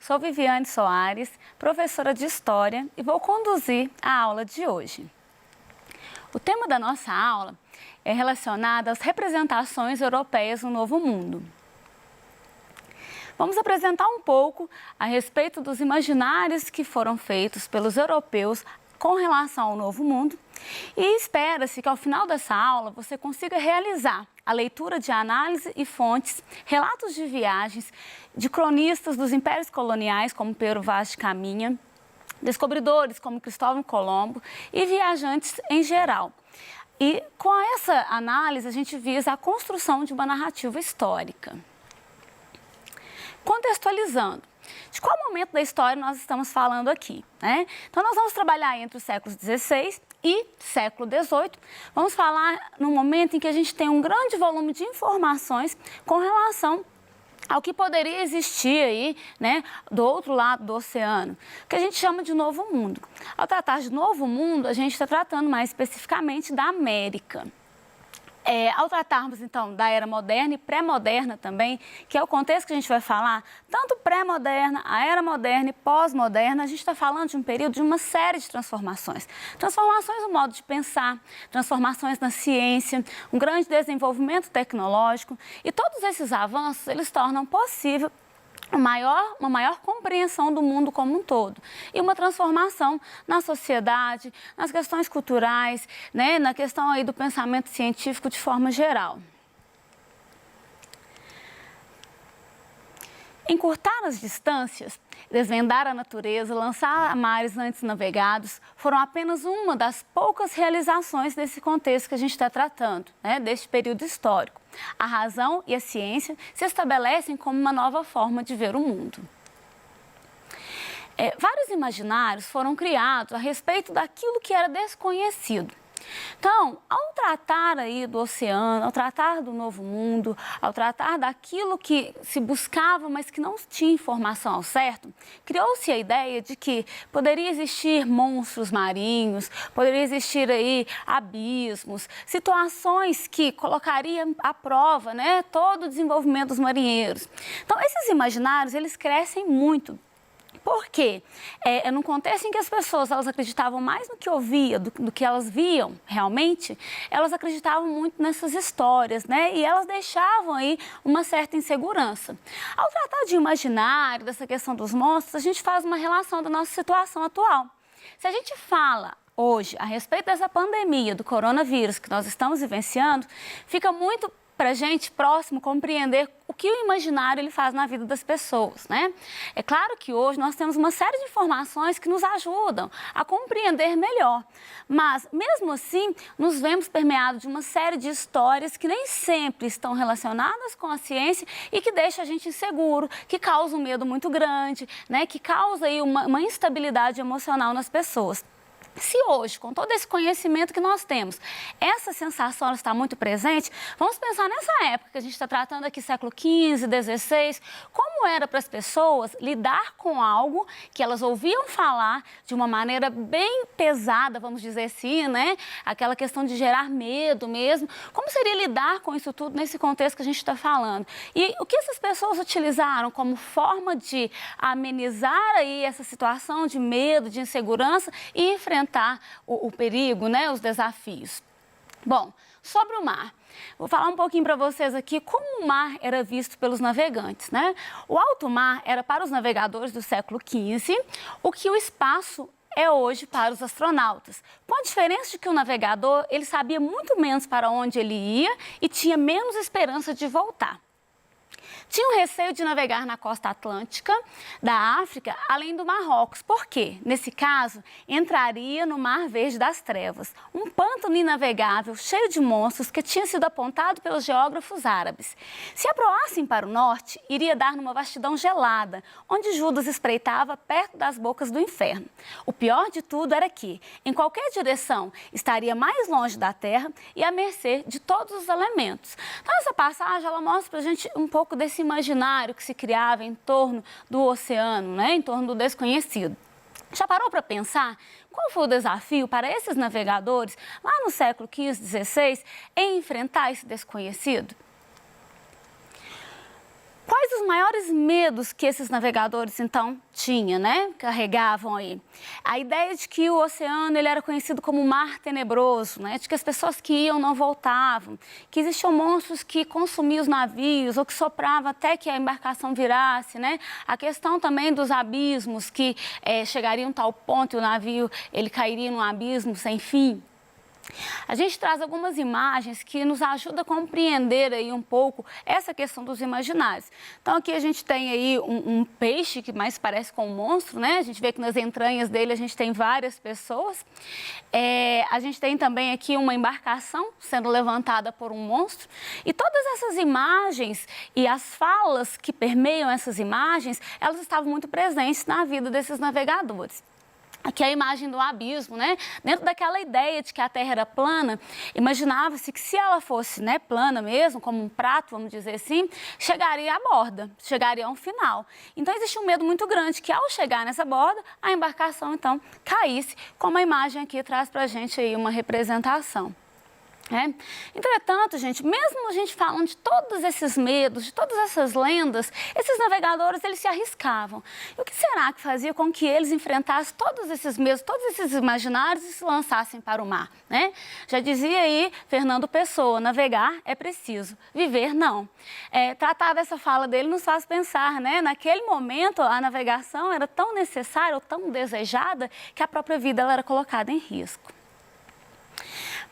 sou Viviane Soares, professora de História e vou conduzir a aula de hoje. O tema da nossa aula é relacionado às representações europeias no Novo Mundo. Vamos apresentar um pouco a respeito dos imaginários que foram feitos pelos europeus com relação ao Novo Mundo e espera-se que ao final dessa aula você consiga realizar a leitura de análise e fontes, relatos de viagens de cronistas dos impérios coloniais como Pero Vaz de Caminha, descobridores como Cristóvão Colombo e viajantes em geral. E com essa análise a gente visa a construção de uma narrativa histórica. Contextualizando, de qual momento da história nós estamos falando aqui, né? Então, nós vamos trabalhar entre os séculos XVI e século XVIII. Vamos falar no momento em que a gente tem um grande volume de informações com relação ao que poderia existir aí, né, do outro lado do oceano, que a gente chama de Novo Mundo. Ao tratar de Novo Mundo, a gente está tratando mais especificamente da América. Ao tratarmos, então, da Era Moderna e Pré-Moderna também, que é o contexto que a gente vai falar, tanto pré-moderna, a Era Moderna e pós-moderna, a gente está falando de um período de uma série de transformações. Transformações no modo de pensar, transformações na ciência, um grande desenvolvimento tecnológico e todos esses avanços, eles tornam possível uma maior compreensão do mundo como um todo e uma transformação na sociedade, nas questões culturais, né, na questão aí do pensamento científico de forma geral. Encurtar as distâncias, desvendar a natureza, lançar mares antes navegados, foram apenas uma das poucas realizações desse contexto que a gente está tratando, né, deste período histórico. A razão e a ciência se estabelecem como uma nova forma de ver o mundo. Vários imaginários foram criados a respeito daquilo que era desconhecido. Então, ao tratar aí do oceano, ao tratar do Novo Mundo, ao tratar daquilo que se buscava, mas que não tinha informação ao certo, criou-se a ideia de que poderia existir monstros marinhos, poderia existir aí abismos, situações que colocariam à prova, né, todo o desenvolvimento dos marinheiros. Então, esses imaginários, eles crescem muito. Por quê? Num contexto em que as pessoas elas acreditavam mais no que ouvia do que elas viam realmente, elas acreditavam muito nessas histórias, né? E elas deixavam aí uma certa insegurança. Ao tratar de imaginário, dessa questão dos monstros, a gente faz uma relação da nossa situação atual. Se a gente fala hoje a respeito dessa pandemia do coronavírus que nós estamos vivenciando, fica muito para a gente próximo compreender o que o imaginário ele faz na vida das pessoas, né? É claro que hoje nós temos uma série de informações que nos ajudam a compreender melhor, mas mesmo assim nos vemos permeados de uma série de histórias que nem sempre estão relacionadas com a ciência e que deixam a gente inseguro, que causa um medo muito grande, né? Que causa aí uma instabilidade emocional nas pessoas. Se hoje, com todo esse conhecimento que nós temos, essa sensação está muito presente, vamos pensar nessa época que a gente está tratando aqui, século XV, XVI, como era para as pessoas lidar com algo que elas ouviam falar de uma maneira bem pesada, vamos dizer assim, né? Aquela questão de gerar medo mesmo. Como seria lidar com isso tudo nesse contexto que a gente está falando? E o que essas pessoas utilizaram como forma de amenizar aí essa situação de medo, de insegurança e enfrentar o perigo, né, os desafios. Bom, sobre o mar, vou falar um pouquinho para vocês aqui como o mar era visto pelos navegantes, né? O alto mar era para os navegadores do século XV, o que o espaço é hoje para os astronautas, com a diferença de que o navegador ele sabia muito menos para onde ele ia e tinha menos esperança de voltar. Tinham receio de navegar na costa atlântica da África, além do Marrocos. Por quê? Nesse caso, entraria no Mar Verde das Trevas, um pântano inavegável, cheio de monstros, que tinha sido apontado pelos geógrafos árabes. Se aproassem para o norte, iria dar numa vastidão gelada, onde Judas espreitava perto das bocas do inferno. O pior de tudo era que, em qualquer direção, estaria mais longe da terra e à mercê de todos os elementos. Então, essa passagem, ela mostra para a gente um pouco desse imaginário que se criava em torno do oceano, né? Em torno do desconhecido. Já parou para pensar qual foi o desafio para esses navegadores lá no século XV, XVI em enfrentar esse desconhecido? Quais dos maiores medos que esses navegadores, então, tinham, né? Carregavam aí. A ideia de que o oceano ele era conhecido como mar tenebroso, né? De que as pessoas que iam não voltavam, que existiam monstros que consumiam os navios ou que sopravam até que a embarcação virasse, né? A questão também dos abismos, que chegariam a tal ponto e o navio ele cairia num abismo sem fim. A gente traz algumas imagens que nos ajudam a compreender aí um pouco essa questão dos imaginários. Então aqui a gente tem aí um peixe que mais parece com um monstro, né? A gente vê que nas entranhas dele a gente tem várias pessoas. A gente tem também aqui uma embarcação sendo levantada por um monstro. E todas essas imagens e as falas que permeiam essas imagens, elas estavam muito presentes na vida desses navegadores. Aqui é a imagem do abismo, né? Dentro daquela ideia de que a Terra era plana, imaginava-se que se ela fosse, né, plana mesmo, como um prato, vamos dizer assim, chegaria à borda, chegaria a um final. Então existe um medo muito grande que ao chegar nessa borda, a embarcação então caísse, como a imagem aqui traz pra gente aí uma representação. Entretanto, gente, mesmo a gente falando de todos esses medos, de todas essas lendas, esses navegadores, eles se arriscavam. E o que será que fazia com que eles enfrentassem todos esses medos, todos esses imaginários e se lançassem para o mar, né? Já dizia aí Fernando Pessoa, navegar é preciso, viver não. Tratar dessa fala dele nos faz pensar, né? Naquele momento, a navegação era tão necessária ou tão desejada que a própria vida ela era colocada em risco.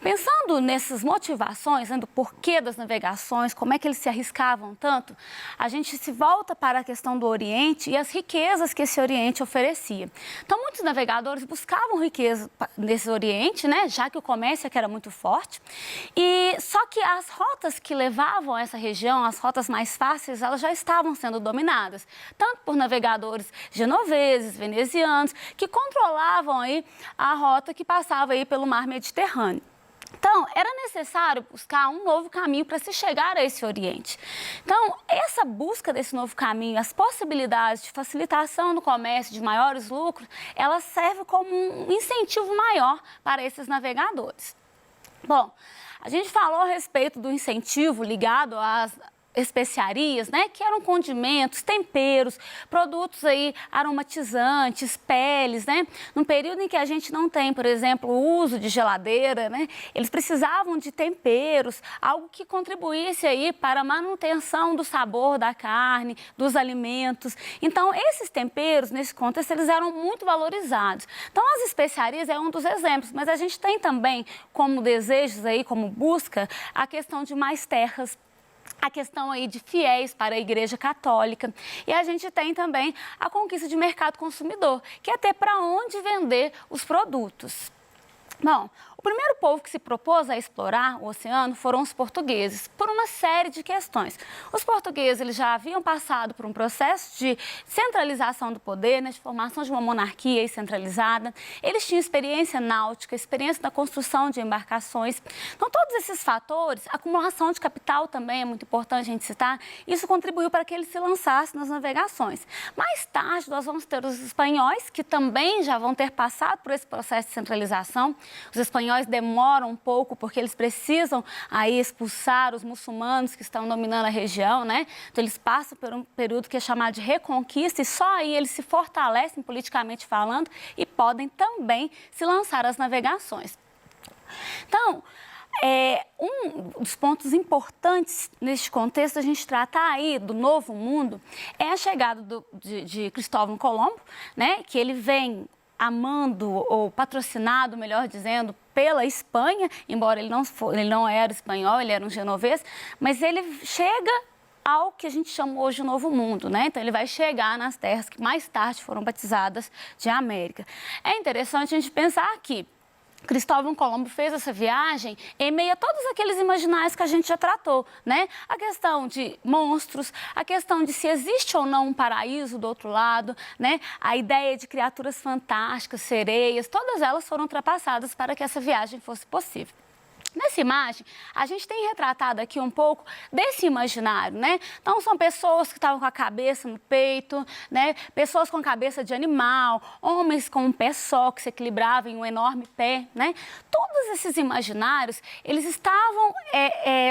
Pensando nessas motivações, do porquê das navegações, como é que eles se arriscavam tanto, a gente se volta para a questão do Oriente e as riquezas que esse Oriente oferecia. Então, muitos navegadores buscavam riqueza nesse Oriente, né, já que o comércio aqui era muito forte. E só que as rotas que levavam a essa região, as rotas mais fáceis, elas já estavam sendo dominadas, tanto por navegadores genoveses, venezianos, que controlavam aí a rota que passava aí pelo mar Mediterrâneo. Então, era necessário buscar um novo caminho para se chegar a esse Oriente. Então, essa busca desse novo caminho, as possibilidades de facilitação do comércio, de maiores lucros, ela serve como um incentivo maior para esses navegadores. Bom, a gente falou a respeito do incentivo ligado às especiarias, né, que eram condimentos, temperos, produtos aí aromatizantes, peles, né? Num período em que a gente não tem, por exemplo, o uso de geladeira, né? Eles precisavam de temperos, algo que contribuísse aí para a manutenção do sabor da carne, dos alimentos. Então, esses temperos, nesse contexto, eles eram muito valorizados. Então, as especiarias é um dos exemplos, mas a gente tem também como desejos aí, como busca, a questão de mais terras, a questão aí de fiéis para a Igreja Católica. E a gente tem também a conquista de mercado consumidor, que é ter para onde vender os produtos. Bom, o primeiro povo que se propôs a explorar o oceano foram os portugueses, por uma série de questões. Os portugueses eles já haviam passado por um processo de centralização do poder, né, de formação de uma monarquia centralizada. Eles tinham experiência náutica, experiência na construção de embarcações. Então, todos esses fatores, acumulação de capital também é muito importante a gente citar, isso contribuiu para que eles se lançassem nas navegações. Mais tarde, nós vamos ter os espanhóis, que também já vão ter passado por esse processo de centralização. Os espanhóis demoram um pouco porque eles precisam aí expulsar os muçulmanos que estão dominando a região, né? Então eles passam por um período que é chamado de reconquista e só aí eles se fortalecem politicamente falando e podem também se lançar às navegações. Então, um dos pontos importantes neste contexto, a gente tratar aí do Novo Mundo, é a chegada de Cristóvão Colombo, né? Que ele vem amando ou patrocinado, melhor dizendo, pela Espanha, embora ele não era espanhol, ele era um genovês, mas ele chega ao que a gente chama hoje de Novo Mundo, né? Então ele vai chegar nas terras que mais tarde foram batizadas de América. É interessante a gente pensar que Cristóvão Colombo fez essa viagem em meio a todos aqueles imaginários que a gente já tratou, né? A questão de monstros, a questão de se existe ou não um paraíso do outro lado, né? A ideia de criaturas fantásticas, sereias, todas elas foram ultrapassadas para que essa viagem fosse possível. Nessa imagem, a gente tem retratado aqui um pouco desse imaginário, né? Então, são pessoas que estavam com a cabeça no peito, né? Pessoas com cabeça de animal, homens com um pé só, que se equilibravam em um enorme pé, né? Todos esses imaginários, eles estavam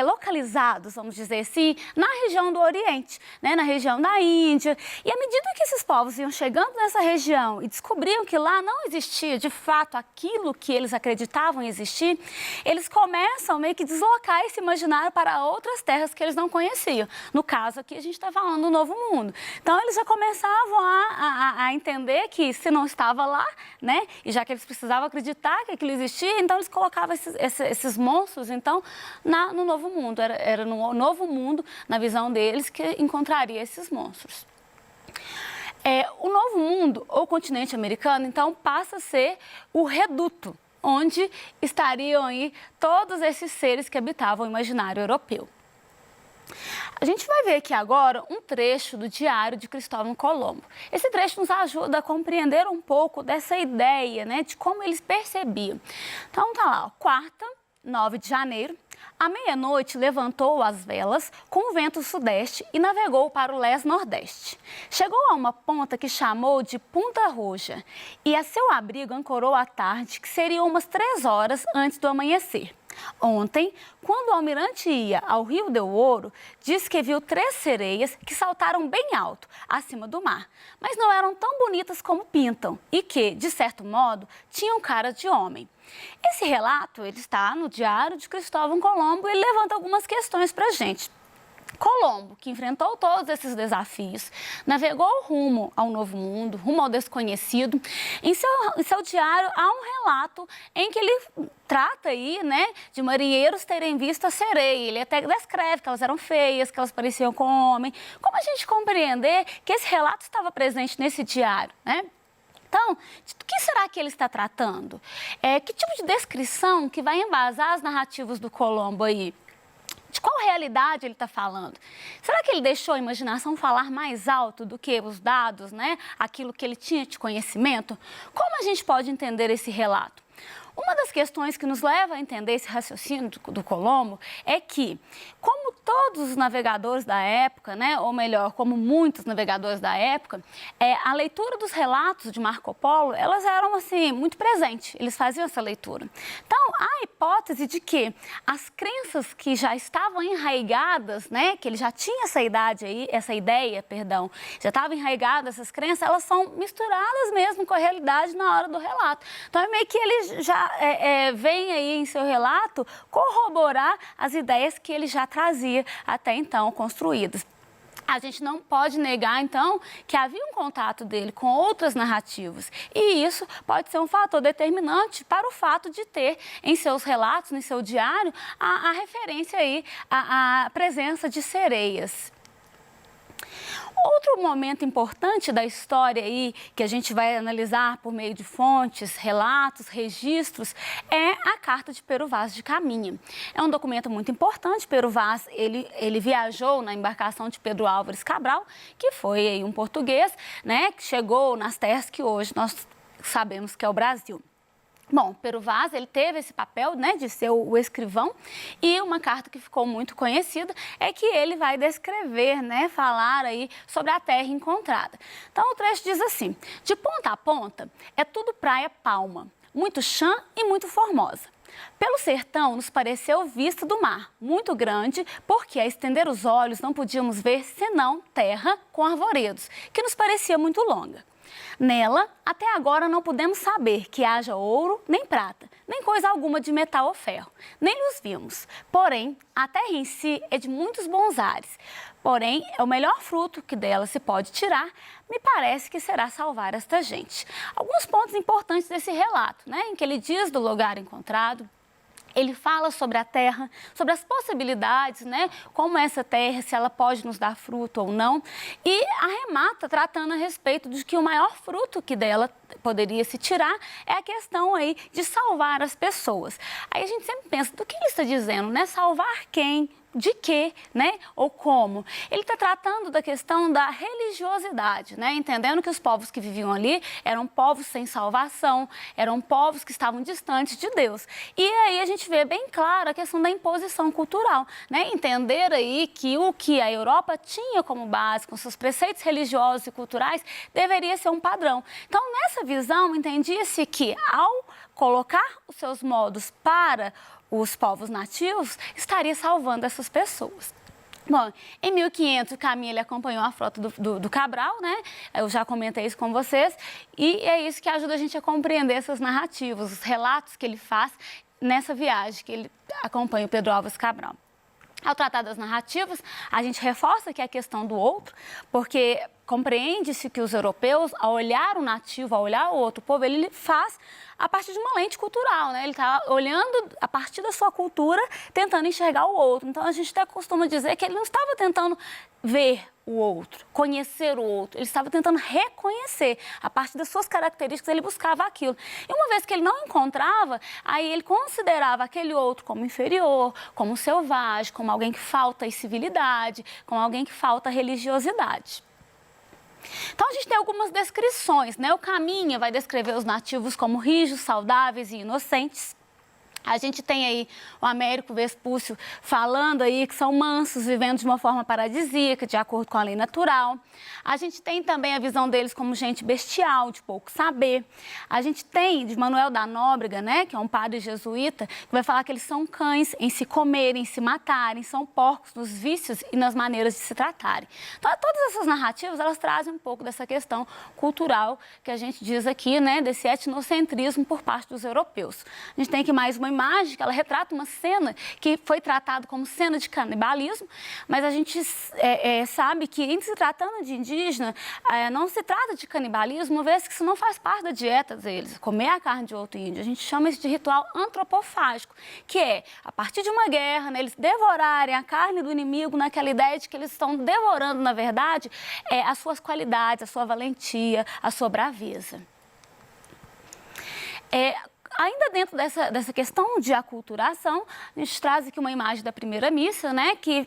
localizados, vamos dizer assim, na região do Oriente, né? Na região da Índia. E à medida que esses povos iam chegando nessa região e descobriam que lá não existia, de fato, aquilo que eles acreditavam existir, eles começam meio que deslocar esse imaginário para outras terras que eles não conheciam. No caso aqui, a gente está falando do Novo Mundo. Então, eles já começavam a entender que se não estava lá, né, e já que eles precisavam acreditar que aquilo existia, então eles colocavam esses monstros, então, no Novo Mundo. Era no Novo Mundo, na visão deles, que encontraria esses monstros. O Novo Mundo, ou continente americano, então, passa a ser o reduto, onde estariam aí todos esses seres que habitavam o imaginário europeu. A gente vai ver aqui agora um trecho do Diário de Cristóvão Colombo. Esse trecho nos ajuda a compreender um pouco dessa ideia, né, de como eles percebiam. Então, tá lá, quarta, 9 de janeiro, à meia-noite levantou as velas com o vento sudeste e navegou para o leste-nordeste. Chegou a uma ponta que chamou de Punta Roja e a seu abrigo ancorou à tarde, que seriam umas 3 horas antes do amanhecer. Ontem, quando o almirante ia ao Rio del Ouro, disse que viu 3 sereias que saltaram bem alto, acima do mar, mas não eram tão bonitas como pintam e que, de certo modo, tinham cara de homem. Esse relato ele está no Diário de Cristóvão Colombo e ele levanta algumas questões para a gente. Colombo, que enfrentou todos esses desafios, navegou rumo ao Novo Mundo, rumo ao desconhecido. Em seu diário há um relato em que ele trata aí, né, de marinheiros terem visto a sereia. Ele até descreve que elas eram feias, que elas pareciam com homem. Como a gente compreender que esse relato estava presente nesse diário, né? Então, do que será que ele está tratando? Que tipo de descrição que vai embasar as narrativas do Colombo aí? De qual realidade ele está falando? Será que ele deixou a imaginação falar mais alto do que os dados, né? Aquilo que ele tinha de conhecimento? Como a gente pode entender esse relato? Uma das questões que nos leva a entender esse raciocínio do Colombo é que, como todos os navegadores da época, né, ou melhor, como muitos navegadores da época, a leitura dos relatos de Marco Polo, elas eram assim, muito presentes, eles faziam essa leitura. Então, há a hipótese de que as crenças que já estavam enraigadas, né, que ele já tinha essa ideia, já estavam enraigadas essas crenças, elas são misturadas mesmo com a realidade na hora do relato. Então, é meio que ele já vem aí em seu relato corroborar as ideias que ele já trazia até então construídas. A gente não pode negar, então, que havia um contato dele com outras narrativas. E isso pode ser um fator determinante para o fato de ter em seus relatos, em seu diário, a referência aí à presença de sereias. Outro momento importante da história aí, que a gente vai analisar por meio de fontes, relatos, registros, é a Carta de Pero Vaz de Caminha. É um documento muito importante. Pero Vaz, ele viajou na embarcação de Pedro Álvares Cabral, que foi aí um português, né, que chegou nas terras que hoje nós sabemos que é o Brasil. Bom, Pero Vaz, ele teve esse papel, né, de ser o escrivão, e uma carta que ficou muito conhecida é que ele vai descrever, né, falar aí sobre a terra encontrada. Então, o trecho diz assim: de ponta a ponta é tudo praia palma, muito chã e muito formosa. Pelo sertão nos pareceu vista do mar, muito grande, porque a estender os olhos não podíamos ver senão terra com arvoredos, que nos parecia muito longa. Nela, até agora não podemos saber que haja ouro, nem prata, nem coisa alguma de metal ou ferro, nem os vimos. Porém, a terra em si é de muitos bons ares. Porém, é o melhor fruto que dela se pode tirar, me parece que será salvar esta gente. Alguns pontos importantes desse relato, né, em que ele diz do lugar encontrado. Ele fala sobre a terra, sobre as possibilidades, né? Como essa terra, se ela pode nos dar fruto ou não. E arremata tratando a respeito de que o maior fruto que dela poderia se tirar é a questão aí de salvar as pessoas. Aí a gente sempre pensa, do que ele está dizendo, né? Salvar quem? De quê, né? Ou como? Ele está tratando da questão da religiosidade, né? Entendendo que os povos que viviam ali eram povos sem salvação, eram povos que estavam distantes de Deus. E aí a gente vê bem claro a questão da imposição cultural, né? Entender aí que o que a Europa tinha como base, com seus preceitos religiosos e culturais, deveria ser um padrão. Então, nessa visão, entendia-se que ao colocar os seus modos para os povos nativos, estaria salvando essas pessoas. Bom, em 1500, o Caminha ele acompanhou a frota do Cabral, né? Eu já comentei isso com vocês, e é isso que ajuda a gente a compreender essas narrativas, os relatos que ele faz nessa viagem que ele acompanha o Pedro Álvares Cabral. Ao tratar das narrativas, a gente reforça que é a questão do outro, porque compreende-se que os europeus, ao olhar o nativo, ao olhar o outro povo, ele faz a partir de uma lente cultural, né? Ele está olhando a partir da sua cultura, tentando enxergar o outro. Então, a gente até costuma dizer que ele não estava tentando ver o outro, conhecer o outro. Ele estava tentando reconhecer. A partir das suas características, ele buscava aquilo. E uma vez que ele não encontrava, aí ele considerava aquele outro como inferior, como selvagem, como alguém que falta civilidade, como alguém que falta religiosidade. Então, a gente tem algumas descrições, né? O Caminha vai descrever os nativos como rijos, saudáveis e inocentes. A gente tem aí o Américo Vespúcio falando aí que são mansos, vivendo de uma forma paradisíaca, de acordo com a lei natural. A gente tem também a visão deles como gente bestial, de pouco saber. A gente tem de Manuel da Nóbrega, né, que é um padre jesuíta, que vai falar que eles são cães em se comerem, em se matarem, são porcos nos vícios e nas maneiras de se tratarem. Então, todas essas narrativas, elas trazem um pouco dessa questão cultural que a gente diz aqui, né, desse etnocentrismo por parte dos europeus. A gente tem aqui mais uma imagem que ela retrata uma cena que foi tratada como cena de canibalismo, mas a gente sabe que, em se tratando de indígena, não se trata de canibalismo, uma vez que isso não faz parte da dieta deles, comer a carne de outro índio. A gente chama isso de ritual antropofágico, que é, a partir de uma guerra, né, eles devorarem a carne do inimigo naquela ideia de que eles estão devorando, na verdade, as suas qualidades, a sua valentia, a sua braveza. Ainda dentro dessa questão de aculturação, a gente traz aqui uma imagem da primeira missa, né, que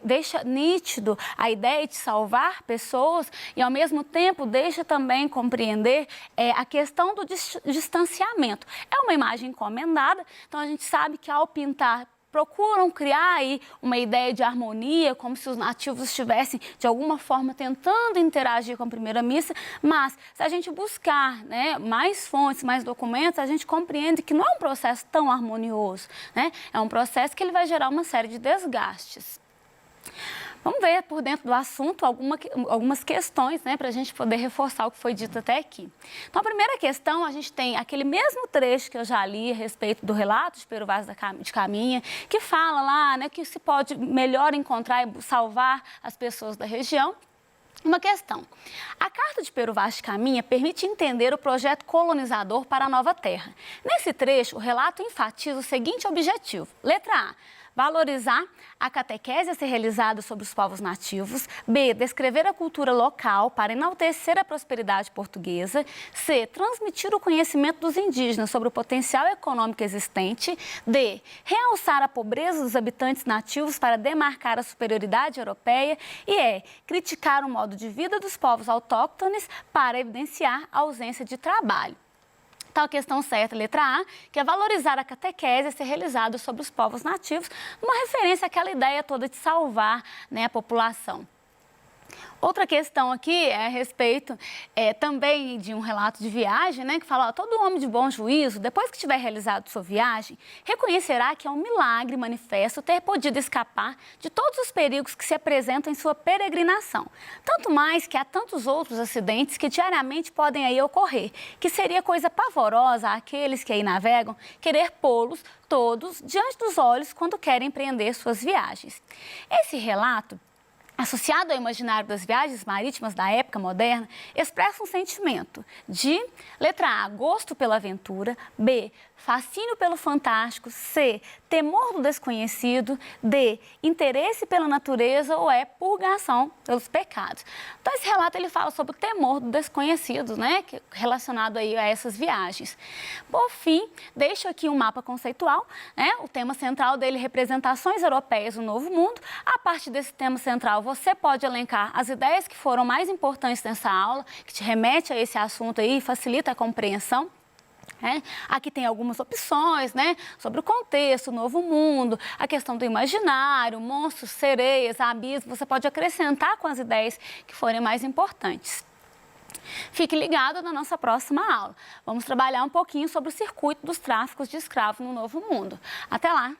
deixa nítido a ideia de salvar pessoas e, ao mesmo tempo, deixa também compreender a questão do distanciamento. É uma imagem encomendada, então a gente sabe que ao pintar procuram criar aí uma ideia de harmonia, como se os nativos estivessem, de alguma forma, tentando interagir com a primeira missa, mas se a gente buscar, né, mais fontes, mais documentos, a gente compreende que não é um processo tão harmonioso, né? É um processo que ele vai gerar uma série de desgastes. Vamos ver por dentro do assunto algumas questões, né, para a gente poder reforçar o que foi dito até aqui. Então, a primeira questão, a gente tem aquele mesmo trecho que eu já li a respeito do relato de Pero Vaz de Caminha, que fala lá, né, que se pode melhor encontrar e salvar as pessoas da região. Uma questão. A carta de Pero Vaz de Caminha permite entender o projeto colonizador para a nova terra. Nesse trecho, o relato enfatiza o seguinte objetivo. Letra A. Valorizar a catequese a ser realizada sobre os povos nativos. B. Descrever a cultura local para enaltecer a prosperidade portuguesa. C. Transmitir o conhecimento dos indígenas sobre o potencial econômico existente. D. Realçar a pobreza dos habitantes nativos para demarcar a superioridade europeia. E E. Criticar o modo de vida dos povos autóctones para evidenciar a ausência de trabalho. Então, a questão certa, letra A, que é valorizar a catequese a ser realizada sobre os povos nativos, uma referência àquela ideia toda de salvar, né, a população. Outra questão aqui é a respeito também de um relato de viagem, né, que fala, todo homem de bom juízo, depois que tiver realizado sua viagem, reconhecerá que é um milagre manifesto ter podido escapar de todos os perigos que se apresentam em sua peregrinação. Tanto mais que há tantos outros acidentes que diariamente podem aí ocorrer, que seria coisa pavorosa àqueles que aí navegam querer pô-los todos diante dos olhos quando querem empreender suas viagens. Esse relato, associado ao imaginário das viagens marítimas da época moderna, expressa um sentimento de, letra A, gosto pela aventura, B, fascínio pelo fantástico, C, temor do desconhecido, D, interesse pela natureza ou E, purgação pelos pecados. Então, esse relato ele fala sobre o temor do desconhecido, né, relacionado aí a essas viagens. Por fim, deixo aqui um mapa conceitual, né, o tema central dele, representações europeias do Novo Mundo. A partir desse tema central, você pode elencar as ideias que foram mais importantes nessa aula, que te remete a esse assunto aí, facilita a compreensão. Aqui tem algumas opções, né, sobre o contexto, o novo mundo, a questão do imaginário, monstros, sereias, abismos. Você pode acrescentar com as ideias que forem mais importantes. Fique ligado na nossa próxima aula. Vamos trabalhar um pouquinho sobre o circuito dos tráficos de escravos no Novo Mundo. Até lá!